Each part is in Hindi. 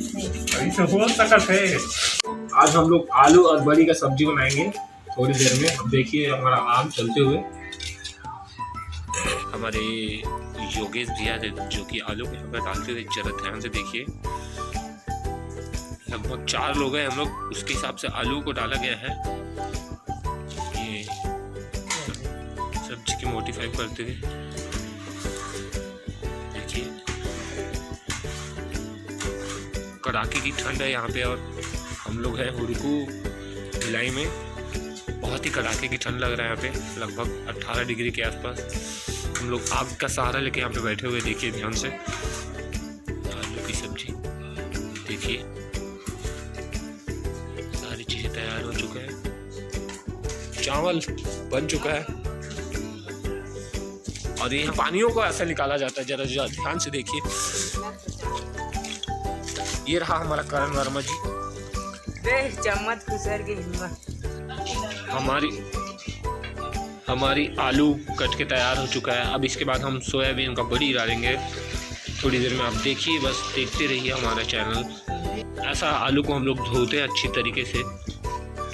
अभी तो हो सकत है। आज हम लोग आलू और बड़ी का सब्जी बनाएंगे थोड़ी देर में। अब देखिए हमारा आग चलते हुए। हमारे योगेश भैया जो कि आलू को यहाँ पे डालते हुए, जरा ध्यान से देखिए। लगभग 4 लोग हैं हम लोग, उसके हिसाब से आलू को डाला गया है। ये सब्जी की मोडिफाई करते हुए देखिए। कड़ाके की ठंड है यहाँ पे और हम लोग हैं हुड़कू भिलाई में। बहुत ही कड़ाके की ठंड लग रहा है यहाँ पे, लगभग 18 डिग्री के आसपास। हम लोग आग का सहारा लेके यहाँ पे बैठे हुए। देखिए ध्यान से आलू की सब्जी देखिए, सारी चीजें तैयार हो चुका है। चावल बन चुका है और ये पानियों को ऐसे निकाला जाता है, जरा ध्यान से देखिए। ये रहा हमारा करण वर्मा जी। चम्मच खुसर की हिम्मत। हमारी आलू कट के तैयार हो चुका है। अब इसके बाद हम सोयाबीन का बड़ी डालेंगे थोड़ी देर में। आप देखिए, बस देखते रहिए हमारा चैनल। ऐसा आलू को हम लोग धोते हैं अच्छी तरीके से,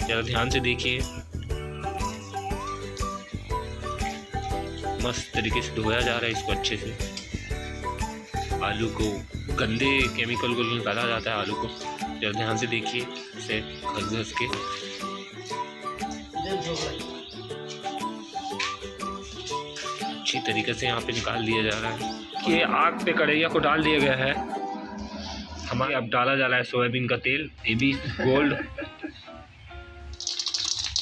ज़रा ध्यान से देखिए। मस्त तरीके से धोया जा रहा है इसको अच्छे से। आलू को गंदे केमिकल को निकाला जाता है आलू को, जरा ध्यान से देखिए। इसे घस के अच्छी तरीके से यहाँ पे निकाल दिया जा रहा है। ये आग पे कढ़ैया को डाल दिया गया है हमारे। अब डाला जा रहा है सोयाबीन का तेल, AB गोल्ड।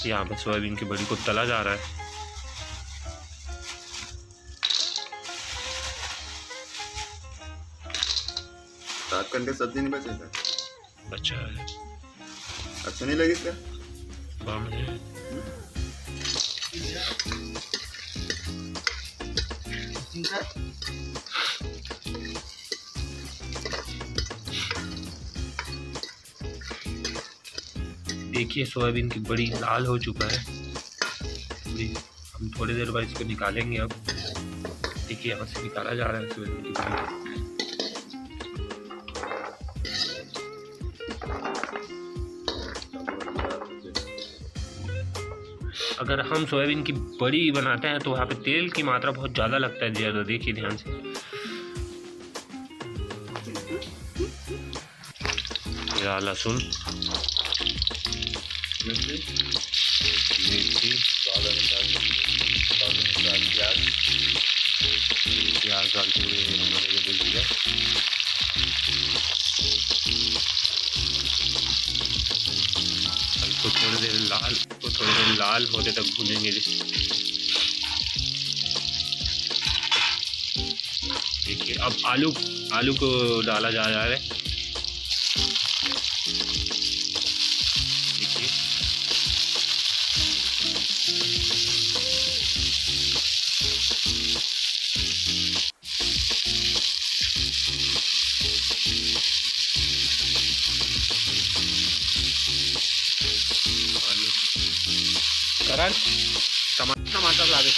यहाँ पे सोयाबीन की बड़ी को तला जा रहा है। सात घंटे सब्जी नहीं बचेगा, बच्चा है। अच्छा नहीं लगी क्या? देखिए सोयाबीन की बड़ी लाल हो चुका है। हम थोड़ी देर बाद इसको निकालेंगे। अब देखिए यहाँ से निकाला जा रहा है सोयाबीन की बड़ी। अगर हम सोयाबीन की बड़ी बनाते हैं तो वहाँ पे तेल की मात्रा बहुत ज़्यादा लगता है। ज़्यादा देखिए ध्यान से। या लहसुन, मिर्ची, प्याज डालते हुए हमारे ये देख लिया। इसको थोड़ी देर लाल होने तक भूनेंगे। देखिए अब आलू को डाला जा रहा है। देखिए करण टमाटर ला दे।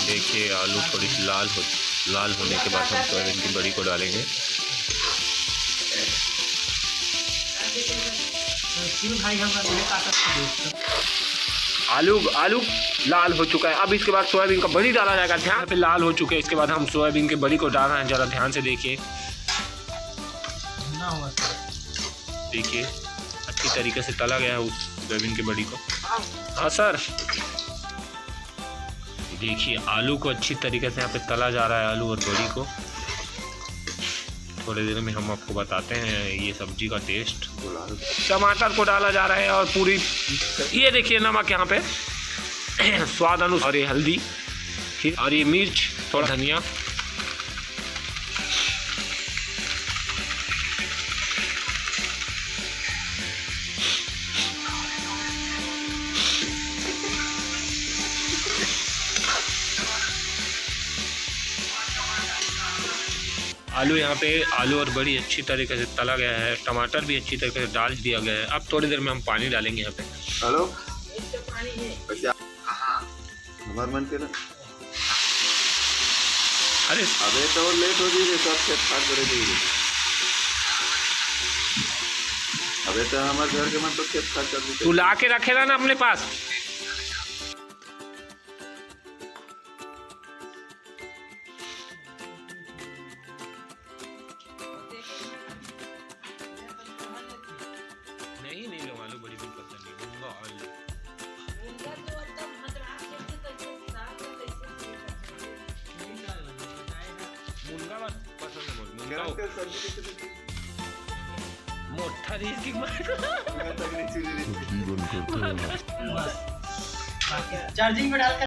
देखिए आलू थोड़ी सी लाल होने के बाद हम सोयाबीन की बड़ी को डालेंगे। आलू लाल हो चुका है। अब इसके बाद सोयाबीन का बड़ी डाला जाएगा। ध्यान पे लाल हो चुके हैं। इसके बाद हम सोयाबीन की बड़ी को डाल रहे हैं। जरा ध्यान से देखिए। देखिए अच्छी तरीके से तला गया है उस सोयाबीन की बड़ी को। हाँ सर, देखिए आलू को अच्छी तरीके से यहाँ पे तला जा रहा है, आलू और बड़ी को। थोड़ी देर में हम आपको बताते हैं ये सब्जी का टेस्ट। टमाटर को डाला जा रहा है और पूरी ये देखिए नमक यहाँ पे स्वाद अनुसार, और ये हल्दी और ये मिर्च, थोड़ा धनिया। आलू यहाँ पे आलू और बड़ी अच्छी तरीके से तला गया है, टमाटर भी अच्छी तरीके से डाल दिया गया है। अब थोड़ी देर में हम पानी डालेंगे यहाँ पे। हेलो हमार मन के ना अरे अबे तो लेट हो गई रे, सब खेत खाद करे दी। अबे तो हमारे घर के मन तो खेत खाद कर दी। तू ला के रखेला ना अपने पास। नहीं लो आलू बड़ी भी पसंद नहीं, मूंगा आलू मुनगा बस पसंद है। मुनगा के सब्जी कैसे देती? मोटा रीस की मार मैं तक नहीं चुनी। चार्जिंग में डाल